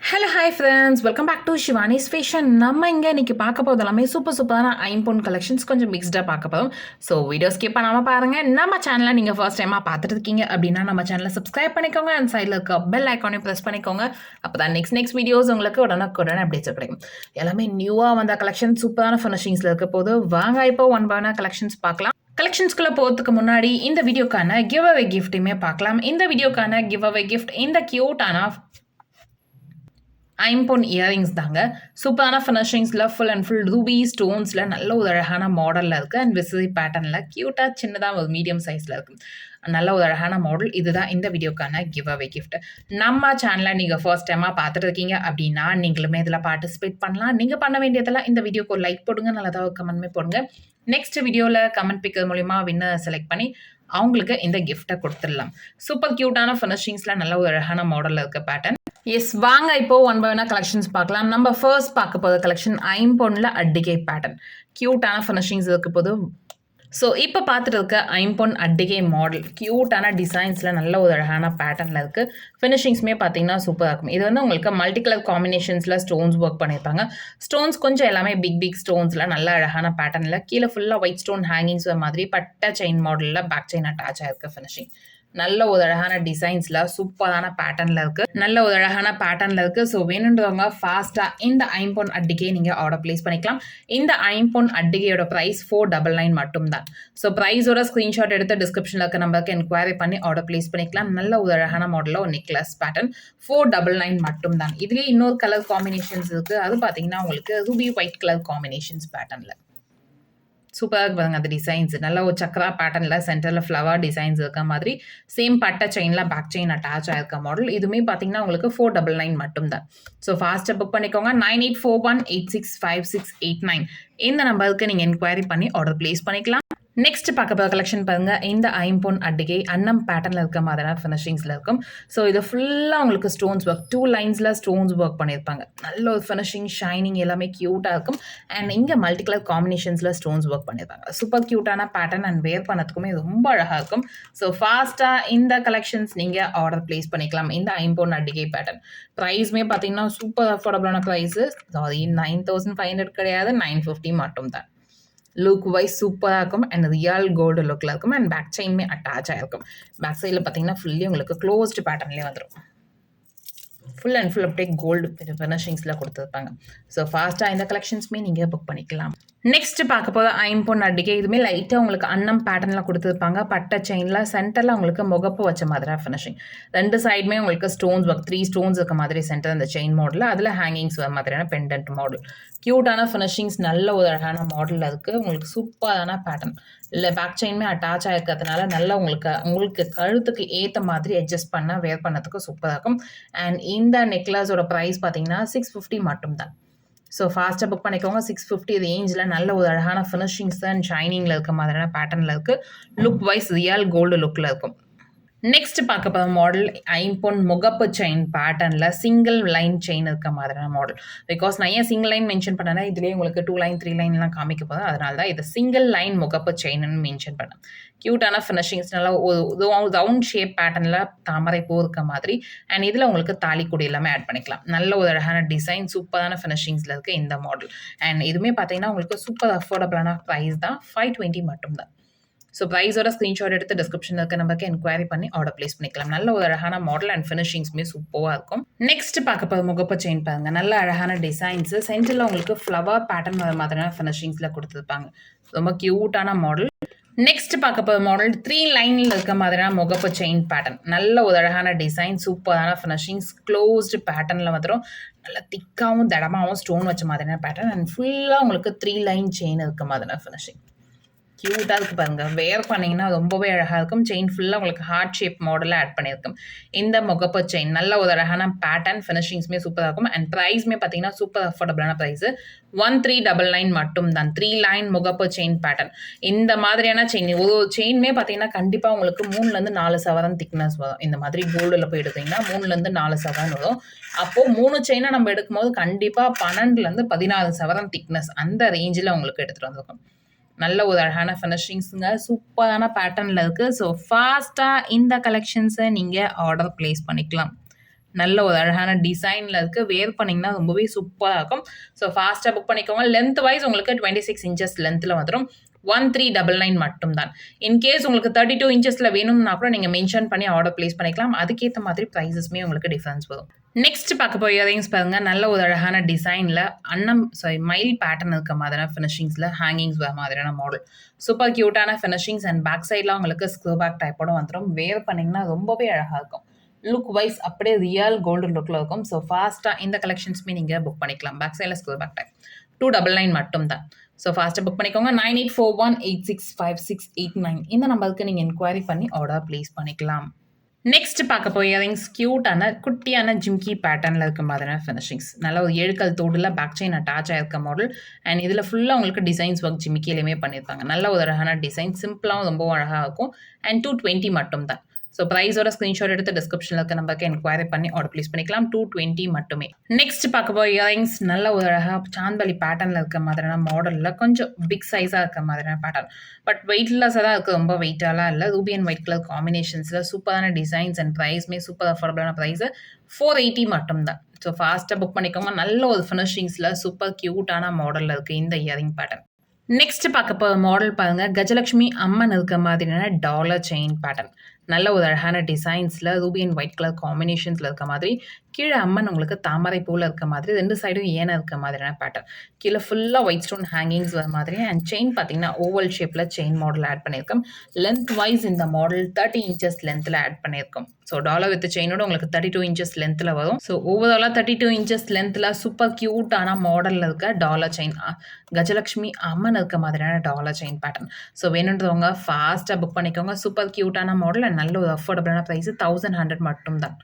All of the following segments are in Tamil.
Hello hi friends, welcome back to Shivani's fashion. நம்ம இங்கே இன்றைக்கி பார்க்க போகிறது எல்லாமே சூப்பரான ஐம்பொன் கலெக்ஷன்ஸ் கொஞ்சம் மிக்ஸ்டாக பார்க்க போதும். ஸோ வீடியோ ஸ்கிப் பண்ணாமல் பாருங்கள். நம்ம சேனலை நீங்கள் ஃபர்ஸ்ட் டைமாக பார்த்துட்டு இருக்கீங்க அப்படின்னா நம்ம சேனலை சப்ஸ்கிரைப் பண்ணிக்கோங்க. அண்ட் சைடில் இருக்க பெல் ஐக்கானையும் ப்ரெஸ் பண்ணிக்கோங்க. அப்போ தான் நெக்ஸ்ட் வீடியோஸ் உங்களுக்கு உடனுக்குடன் அப்டேட்ஸ் கிடைக்கும். எல்லாமே நியூவாக வந்த கலெக்ஷன் சூப்பரான ஃபினிஷிங்ஸில் இருக்க போது வாங்க இப்போ ஒன் பை ஒன் கலெக்ஷன்ஸ் பார்க்கலாம். கலெக்ஷன்ஸ்குள்ளே போகிறதுக்கு முன்னாடி இந்த வீடியோக்கான கிவ் அவே கிஃப்ட்டுமே பார்க்கலாம். இந்த வீடியோக்கான கிவ் அவே கிஃப்ட் இந்த க்யூட்டான ஐம்பொன் இயரிங்ஸ் தாங்க. சூப்பரான ஃபினிஷிங்ஸில் ஃபுல் அண்ட் ஃபுல் ரூபி ஸ்டோன்ஸில் நல்ல ஒரு அழகான மாடலில் இருக்குது. அண்ட் விசிறி பேட்டர்னில் க்யூட்டாக சின்னதாக ஒரு மீடியம் சைஸில் இருக்குது. நல்ல ஒரு அழகான மாடல். இதுதான் இந்த வீடியோக்கான கிவ் அவே கிஃப்ட். நம்ம சேனலை நீங்கள் ஃபர்ஸ்ட் டைமாக பார்த்துட்டு இருக்கீங்க அப்படின்னா நீங்களுமே இதில் பார்ட்டிசிபேட் பண்ணலாம். நீங்கள் பண்ண வேண்டியதெல்லாம் இந்த வீடியோக்கு ஒரு லைக் போடுங்க, நல்லதாக கமெண்ட்மே போடுங்க. நெக்ஸ்ட் வீடியோவில் கமெண்ட் பிக்கிறது மூலிமா வின்னர் செலக்ட் பண்ணி அவங்களுக்கு இந்த கிஃப்ட்டை கொடுத்துடலாம். சூப்பர் க்யூட்டான ஃபினிஷிங்ஸில் நல்ல ஒரு அழகான மாடலில் இருக்க பேட்டர்ன். எஸ், வாங்க இப்போ ஒன் பை ஒன்னா கலெக்ஷன்ஸ் பார்க்கலாம். நம்ம ஃபர்ஸ்ட் பார்க்க போகிற கலெக்ஷன் ஐம்பொன்னில் அட்டிகை பேட்டர்ன். க்யூட்டான ஃபினிஷிங்ஸ் இருக்க போது. ஸோ இப்போ பார்த்துட்டு இருக்க ஐம்பொன் அட்டிகை மாடல் க்யூட்டான டிசைன்ஸில் நல்ல ஒரு அழகான பேட்டர்னில் இருக்குது. ஃபினிஷிங்ஸுமே பார்த்தீங்கன்னா சூப்பராக இருக்கும். இது வந்து உங்களுக்கு மல்டி கலர் காம்பினேஷன்ஸில் ஸ்டோன்ஸ் ஒர்க் பண்ணியிருப்பாங்க. ஸ்டோன்ஸ் கொஞ்சம் எல்லாமே பிக் ஸ்டோன்ஸில் நல்ல அழகான பேட்டர்னில் கீழே ஃபுல்லாக ஒயிட் ஸ்டோன் ஹேங்கிங்ஸ் மாதிரி பட்ட செயின் மாடலில் பேக் செயின் அட்டாச் ஆகிருக்கு. ஃபினிஷிங் நல்ல ஒரு அழகான டிசைன்ஸில் சூப்பரான பேட்டர்னில் இருக்குது. நல்ல ஒரு அழகான பேட்டர்னில் இருக்குது. ஸோ வேணுன்றவங்க ஃபாஸ்ட்டாக இந்த ஐம்பொன் அட்டிகை நீங்கள் ஆர்டர் ப்ளேஸ் பண்ணிக்கலாம். இந்த ஐம்பொன் அட்டிகையோட ப்ரைஸ் 499 மட்டும்தான். ஸோ ப்ரைஸோட ஸ்க்ரீன்ஷாட் எடுத்து டிஸ்கிரிப்ஷனில் இருக்க நம்பருக்கு என்கொயரி பண்ணி ஆர்டர் ப்ளேஸ் பண்ணிக்கலாம். நல்ல ஒரு அழகான மாடலில் ஒரு நெக்லஸ் பேட்டர்ன் 499 மட்டும்தான். இதுலேயே இன்னொரு கலர் காம்பினேஷன்ஸ் இருக்குது. அது பார்த்தீங்கன்னா உங்களுக்கு ரூபி ஒயிட் கலர் காம்பினேஷன்ஸ் பேட்டர்னில் சூப்பராக பாருங்க. அந்த டிசைன்ஸ் நல்ல ஒரு சக்கரா பேட்டர்னில் சென்டரில் ஃப்ளவர் டிசைன்ஸ் இருக்க மாதிரி சேம் பட்டை செயினில் பேக் செயின் அட்டாச் ஆயிருக்க மாடல். இதுவுமே பார்த்தீங்கன்னா உங்களுக்கு 499 மட்டும்தான். ஸோ ஃபாஸ்ட்டாக புக் பண்ணிக்கோங்க. 9841865689 இந்த நம்பருக்கு நீங்கள் என்கொயரி பண்ணி ஆர்டர் ப்ளேஸ் பண்ணிக்கலாம். நெக்ஸ்ட் பார்க்க போகிற கலெக்ஷன் பாருங்க. இந்த ஐம்பொன் அட்டிகை அன்னம் பேட்டர்னில் இருக்க மாதிரியான ஃபினிஷிங்ஸில் இருக்கும். ஸோ இது ஃபுல்லாக உங்களுக்கு ஸ்டோன்ஸ் ஒர்க் 2 லைன்ஸில் ஸ்டோன்ஸ் ஒர்க் பண்ணியிருப்பாங்க. நல்ல ஒரு ஃபினிஷிங் ஷைனிங் எல்லாமே க்யூட்டாக இருக்கும். அண்ட் இங்கே மல்டி கலர் காம்பினேஷன்ஸில் ஸ்டோன்ஸ் ஒர்க் பண்ணியிருப்பாங்க. சூப்பர் க்யூட்டான பேட்டர்ன் அண்ட் வேர் பண்ணதுக்குமே ரொம்ப அழகாக இருக்கும். ஸோ ஃபாஸ்ட்டாக இந்த கலெக்ஷன்ஸ் நீங்கள் ஆர்டர் ப்ளேஸ் பண்ணிக்கலாம். இந்த ஐம்பொன் அட்டிகை பேட்டர்ன் ப்ரைஸுமே பார்த்தீங்கன்னா சூப்பர் அஃபோர்டபுளான ப்ரைஸு. சாரி, 9500 கிடையாது, 950 மட்டும் தான். லுக் வைஸ் சூப்பராக இருக்கும். அண்ட் ரியல் கோல்டு லுக்கில் இருக்கும். அண்ட் பேக் செயின்மே அட்டாச் ஆகிருக்கும். பேக் சைடில் பார்த்தீங்கன்னா ஃபுல்லி உங்களுக்கு க்ளோஸ்டு பேட்டர்ன்லேயே வந்துடும். ஃபுல் அண்ட் ஃபுல் அப்படியே கோல்டு ஃபினிஷிங்ஸில் கொடுத்துருப்பாங்க. ஸோ ஃபாஸ்ட்டாக இந்த கலெக்ஷன்ஸுமே நீங்கள் புக் பண்ணிக்கலாம். நெக்ஸ்ட் பார்க்க போது ஐம்பொன் அட்டிகை. இதுவுமே லைட்டாக உங்களுக்கு அன்னம் பேட்டர்னில் கொடுத்துருப்பாங்க. பட்டை செயினில் சென்டரில் உங்களுக்கு முகப்பு வச்ச மாதிரியாக ஃபினிஷிங். 2 சைடுமே உங்களுக்கு ஸ்டோன்ஸ் ஒர்க் 3 ஸ்டோன்ஸ் இருக்க மாதிரி சென்டர் அந்த செயின் மாடலில் அதில் ஹேங்கிங்ஸ் வர மாதிரியான பெண்டன்ட் மாடல். க்யூட்டான ஃபினிஷிங்ஸ் நல்ல ஒரு அழகான மாடலில் இருக்குது. உங்களுக்கு சூப்பரான பேட்டர்ன் இல்லை பேக் செயின்மே அட்டாச் ஆகிருக்கிறதுனால நல்லா உங்களுக்கு கழுத்துக்கு ஏற்ற மாதிரி அட்ஜஸ்ட் பண்ண வேர் பண்ணதுக்கு சூப்பராக இருக்கும். அண்ட் இந்த நெக்லஸோட ப்ரைஸ் பார்த்தீங்கன்னா 650 மட்டும்தான். ஸோ ஃபாஸ்ட்டாக புக் பண்ணிக்கோங்க. 650 ரேஞ்சில் நல்ல ஒரு அழகான ஃபினிஷிங்ஸ் அண்ட் ஷைனிங்கில் இருக்க மாதிரியான பேட்டர்னில் இருக்குது. லுக் வைஸ் ரியல் கோல்டு லுக்கில் இருக்கும். நெக்ஸ்ட் பார்க்க போகிற மாடல் ஐம்பொன் முகப்பு செயின் பேட்டர்னில் சிங்கிள் லைன் செயின் இருக்க மாதிரியான மாடல். பிகாஸ் நான் ஏன் சிங்கிள் லைன் மென்ஷன் பண்ணேன்னா இதுலேயே உங்களுக்கு 2 லைன் 3 லைன்லாம் காமிக்க போதும். அதனால தான் இது சிங்கிள் லைன் முகப்பு செயின்னு மென்ஷன் பண்ணேன். க்யூட்டான ஃபினிஷிங்ஸ் நல்லா ஒரு ரவுண்ட் ஷேப் பேட்டர்னில் தாமரை பூ இருக்க மாதிரி. அண்ட் இதில் உங்களுக்கு தாலிக்குடி எல்லாமே ஆட் பண்ணிக்கலாம். நல்ல ஒரு அழகான டிசைன் சூப்பரான ஃபினிஷிங்ஸில் இருக்க இந்த மாடல். அண்ட் இதுவுமே பார்த்தீங்கன்னா உங்களுக்கு சூப்பர் அஃபோர்டபுளான ப்ரைஸ் தான். 520 மட்டும்தான். ஸோ ப்ரைஸோட ஸ்க்ரீன்ஷாட் எடுத்து டிஸ்கிரிப்ஷனில் இருக்க நமக்கு என்கொயரி பண்ணி ஆர்டர் ப்ளேஸ் பண்ணிக்கலாம். நல்ல ஒரு அழகான மாடல் அண்ட் ஃபினிஷிங்ஸுமே சூப்பராக இருக்கும். நெக்ஸ்ட் பார்க்க போகிற முகப்பு செயின் பாருங்க. நல்ல அழகான டிசைன்ஸு சென்டரில் உங்களுக்கு ஃப்ளவர் பேட்டர்ன் வர மாதிரியான ஃபினிஷிங்ஸில் கொடுத்துருப்பாங்க. ரொம்ப க்யூட்டான மாடல். நெக்ஸ்ட் பார்க்க போகிற மாடல் 3 லைனில் இருக்க மாதிரியான முகப்பு செயின் பேட்டர்ன். நல்ல ஒரு அழகான டிசைன் சூப்பரான ஃபினிஷிங்ஸ் க்ளோஸ்டு பேட்டர்னில் வந்துடும். நல்லா திக்காகவும் தடமாகவும் ஸ்டோன் வச்ச மாதிரியான பேட்டர்ன். அண்ட் ஃபுல்லாக உங்களுக்கு 3 லைன் செயின் இருக்க மாதிரியான ஃபினிஷிங் க்யூட்டாக இருக்குது பாருங்கள். வேர் பண்ணிங்கன்னா ரொம்பவே அழகாக இருக்கும். செயின் ஃபுல்லாக உங்களுக்கு ஹார்ட் ஷேப் மாடலில் ஆட் பண்ணியிருக்கும். இந்த முகப்பு செயின் நல்ல ஒரு அழகான பேட்டர்ன் ஃபினிஷிங்ஸுமே சூப்பராக இருக்கும். அண்ட் ப்ரைஸுமே பார்த்தீங்கன்னா சூப்பர் அஃபோர்டபுளான ப்ரைஸு 1399 மட்டும் தான். 3 லைன் முகப்பு செயின் பேட்டர்ன். இந்த மாதிரியான செயின் ஒரு செயின்மே பார்த்தீங்கன்னா கண்டிப்பாக உங்களுக்கு 3லேருந்து 4 சவரன் திக்னஸ் வரும். இந்த மாதிரி கோல்டில் போய் எடுத்தீங்கன்னா 3லேருந்து 4 சவரன் வரும். அப்போது 3 செயினை நம்ம எடுக்கும்போது கண்டிப்பாக 12லேருந்து 14 சவரன் திக்னஸ் அந்த ரேஞ்சில் உங்களுக்கு எடுத்துகிட்டு வந்திருக்கும். நல்ல ஒரு அழகான ஃபினிஷிங்ஸுங்க சூப்பரான பேட்டர்னில் இருக்குது. ஸோ ஃபாஸ்ட்டாக இந்த கலெக்ஷன்ஸை நீங்கள் ஆர்டர் ப்ளேஸ் பண்ணிக்கலாம். நல்ல ஒரு அழகான டிசைனில் இருக்குது. வேர் பண்ணிங்கன்னா ரொம்பவே சூப்பராக இருக்கும். ஸோ ஃபாஸ்ட்டாக புக் பண்ணிக்கோங்க. லென்த் வைஸ் உங்களுக்கு 26 இன்ச்சஸ் லென்த்தில் வந்துடும். 1399 மட்டும் தான். இன்கேஸ் உங்களுக்கு 32 இன்ச்சஸில் வேணும்னா கூட நீங்கள் மென்ஷன் பண்ணி ஆர்டர் ப்ளேஸ் பண்ணிக்கலாம். அதுக்கேற்ற மாதிரி ப்ரைஸஸ்மே உங்களுக்கு டிஃப்ரென்ஸ் வரும். நெக்ஸ்ட் பார்க்க போய் இயரிங்ஸ் பாருங்க. நல்ல ஒரு அழகான டிசைனில் மயில் பேட்டர்ன் இருக்க மாதிரியான ஃபினிஷிங்ஸில் ஹேங்கிங்ஸ் வர மாதிரியான மாடல். சூப்பர் க்யூட்டான ஃபினிஷிங்ஸ் அண்ட் பேக் சைட்லாம் உங்களுக்கு ஸ்க்ரூ பேக் டைப்போட வந்துடும். வேர் பண்ணிங்கன்னா ரொம்பவே அழகாக இருக்கும். லுக் வைஸ் அப்படியே ரியல் கோல்டு லுக்கில் இருக்கும். ஸோ ஃபாஸ்ட்டாக இந்த கலெக்ஷன்ஸுமே நீங்கள் புக் பண்ணிக்கலாம். பேக் சைடில் ஸ்க்ரூ பேக் டைப் 299 மட்டும் தான். ஸோ ஃபாஸ்ட்டாக புக் பண்ணிக்கோங்க. 9841865689 இந்த நம்பருக்கு நீங்கள் என்கொயரி பண்ணி ஆர்டர் ப்ளேஸ் பண்ணிக்கலாம். நெக்ஸ்ட் பார்க்க போய் இயரிங்ஸ் க்யூட்டான குட்டியான ஜிம்கி பேட்டர்னில் இருக்க மாதிரியான ஃபினிஷிங்ஸ். நல்ல ஒரு 7 கல் தோடில் பேக் செயின் அட்டாச் ஆகிருக்க மாடல். அண்ட் இதில் ஃபுல்லாக உங்களுக்கு டிசைன்ஸ் ஒர்க் ஜிமிக்கிலையுமே பண்ணியிருப்பாங்க. நல்ல ஒரு அழகான டிசைன், சிம்பிளாகவும் ரொம்ப அழகாக இருக்கும். அண்ட் 220 மட்டும் தான். ஸோ ப்ரைஸோட ஸ்க்ரீன்ஷாட் எடுத்து டிஸ்கிரிப்ஷனில் இருக்க நம்பருக்கு என்கொயரி பண்ணி ஆர்டர் ப்ளேஸ் பண்ணிக்கலாம். 220 மட்டுமே. நெக்ஸ்ட் பார்க்க போய் இயரிங்ஸ் நல்ல ஒரு அழகாக சாந்தலி பேட்டர்னில் இருக்க மாதிரியான மாடலில் கொஞ்சம் பிக் சைஸாக இருக்க மாதிரியான பேட்டர்ன். பட் வெயிட்லெஸ்ஸாக தான் இருக்குது, ரொம்ப வெயிட்டாலாம் இல்லை. ரூபி அண்ட் ஒயிட் கலர் காம்பினேஷன்ஸில் சூப்பரான டிசைன்ஸ் அண்ட் ப்ரைஸ்மே சூப்பர் அஃபோர்டபுளான ப்ரைஸு 480 மட்டும் தான். ஸோ ஃபாஸ்ட்டாக புக் பண்ணிக்கோங்க. நல்ல ஒரு ஃபினிஷிங்ஸில் சூப்பர் க்யூட்டான மாடலில் இருக்குது இந்த இயரிங் பேட்டர்ன். நெக்ஸ்ட் பார்க்க போகிற மாடல் பாருங்கள். கஜலட்சுமி அம்மன் இருக்க மாதிரியான டாலர் செயின் பேட்டர்ன். நல்ல ஒரு அழகான டிசைன்ஸில் ரூபி அண்ட் ஒயிட் கலர் காம்பினேஷன்ஸில் இருக்க மாதிரி. கீழே அம்மன் உங்களுக்கு தாமரை பூவில் இருக்க மாதிரி, 2 சைடும் ஏன இருக்க மாதிரியான பேட்டர்ன். கீழே ஃபுல்லாக ஒயிட் ஸ்டோன் ஹேங்கிங்ஸ் வர மாதிரி. அண்ட் செயின் பார்த்தீங்கன்னா ஓவல் ஷேப்பில் செயின் மாடல் ஆட் பண்ணியிருக்கோம். லென்த் வைஸ் இந்த மாடல் 30 இன்ச்சஸ் லென்த்தில் ஆட் பண்ணியிருக்கோம். ஸோ டாலர் வித் செயினோட உங்களுக்கு 32 இன்ச்சஸ் லென்த்தில் வரும். ஸோ ஓவராலாக 32 இன்ச்சஸ் லென்த்தில் சூப்பர் க்யூட்டான மாடலில் இருக்க டாலர் செயின், கஜலட்சுமி அம்மன் இருக்க மாதிரியான டாலர் செயின் பேட்டர்ன். ஸோ வேணுன்றவங்க ஃபாஸ்ட்டாக புக் பண்ணிக்கோங்க. சூப்பர் க்யூட்டான மாடல் அண்ட் நல்ல ஒரு அஃபோர்டபுளான ப்ரைஸு 1100 மட்டும் தான்.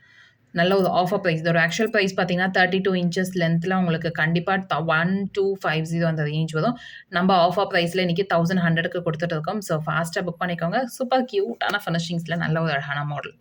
நல்ல ஒரு ஆஃபர் ப்ரைஸ். இதோட ஆக்சுவல் ப்ரைஸ் பார்த்தீங்கன்னா 32 இன்ச்சஸ் லென்த்தில் உங்களுக்கு கண்டிப்பாக 1250 அந்த ரேஞ்ச் வரும். நம்ம ஆஃபர் ப்ரைஸில் இன்றைக்கி 1100க்கு கொடுத்துட்டு இருக்கோம். ஸோ ஃபாஸ்ட்டாக புக் பண்ணிக்கோங்க. சூப்பர் க்யூட்டான ஃபினிஷிங்ஸில் நல்ல ஒரு அழகான மாடல்.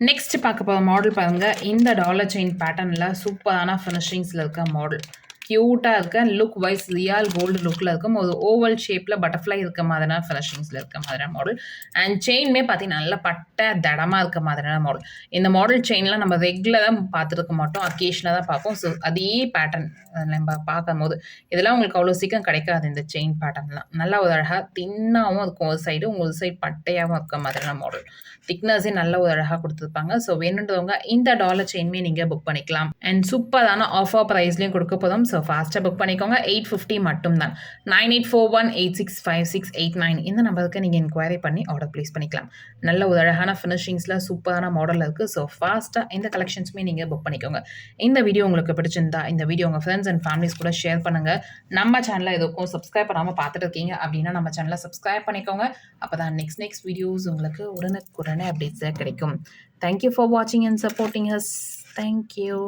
நெக்ஸ்ட் பார்க்க போகிற மாடல் பாருங்கள். இந்த டாலர் செயின் பேட்டர்னில் சூப்பரான ஃபினிஷிங்ஸில் இருக்க மாடல். க்யூட்டாக இருக்க லுக் வைஸ் ரியல் கோல்டு லுக்கில் இருக்கும். ஒரு ஓவல் ஷேப்பில் பட்டர்ஃப்ளை இருக்க மாதிரியான ஃபினிஷிங்ஸில் இருக்க மாதிரியான மாடல். அண்ட் செயின்மே பார்த்தீங்கன்னா நல்ல பட்டை தடமாக இருக்க மாதிரியான மாடல். இந்த மாடல் செயின்லாம் நம்ம ரெகுலராக பார்த்துருக்க மாட்டோம், அக்கேஷனாக தான் பார்ப்போம். ஸோ அதே பேட்டர்ன் நம்ம பார்க்கும் போது இதெல்லாம் உங்களுக்கு அவ்வளோ சீக்கிரம் கிடைக்காது. இந்த செயின் பேட்டர்ன்லாம் நல்லா ஒரு அழகாக தின்னாகவும் இருக்கும். ஒரு சைடு ஒரு சைடு பட்டையாகவும் இருக்க மாதிரியான மாடல். திக்னஸே நல்ல ஒரு அழகாக கொடுத்துருப்பாங்க. ஸோ வேணுன்றவங்க இந்த டாலர் செயின்மே நீங்கள் புக் பண்ணிக்கலாம். அண்ட் சூப்பரான ஆஃபர் ப்ரைஸ்லையும் கொடுக்க போதும். ஸோ ஃபாஸ்ட்டாக புக் பண்ணிக்கோங்க. 850 மட்டும் தான். 9841865689 இந்த நம்பருக்கு நீங்கள் என்கொயரி பண்ணி ஆர்டர் ப்ளேஸ் பண்ணிக்கலாம். நல்ல ஒரு அழகான ஃபினிஷிங்ஸில் சூப்பரான மாடல் இருக்குது. ஸோ ஃபாஸ்ட்டாக இந்த கலெக்ஷன்ஸுமே நீங்கள் புக் பண்ணிக்கோங்க. இந்த வீடியோ உங்களுக்கு பிடிச்சிருந்தா இந்த வீடியோ உங்கள் ஃப்ரெண்ட்ஸ் அண்ட் ஃபேமிலிஸ் கூட ஷேர் பண்ணுங்கள். நம்ம சேனலை எதுக்கும் சப்ஸ்கிரைப் பண்ணாமல் பார்த்துட்டு இருக்கீங்க அப்படின்னா நம்ம சேனலை சப்ஸ்கிரைப் பண்ணிக்கோங்க. அப்போ தான் நெக்ஸ்ட் வீடியோஸ் உங்களுக்கு உடனுக்குடனே அப்டேட்ஸாக கிடைக்கும். தேங்க்யூ ஃபார் வாட்சிங் அண்ட் சப்போர்ட்டிங் அஸ். தேங்க்யூ.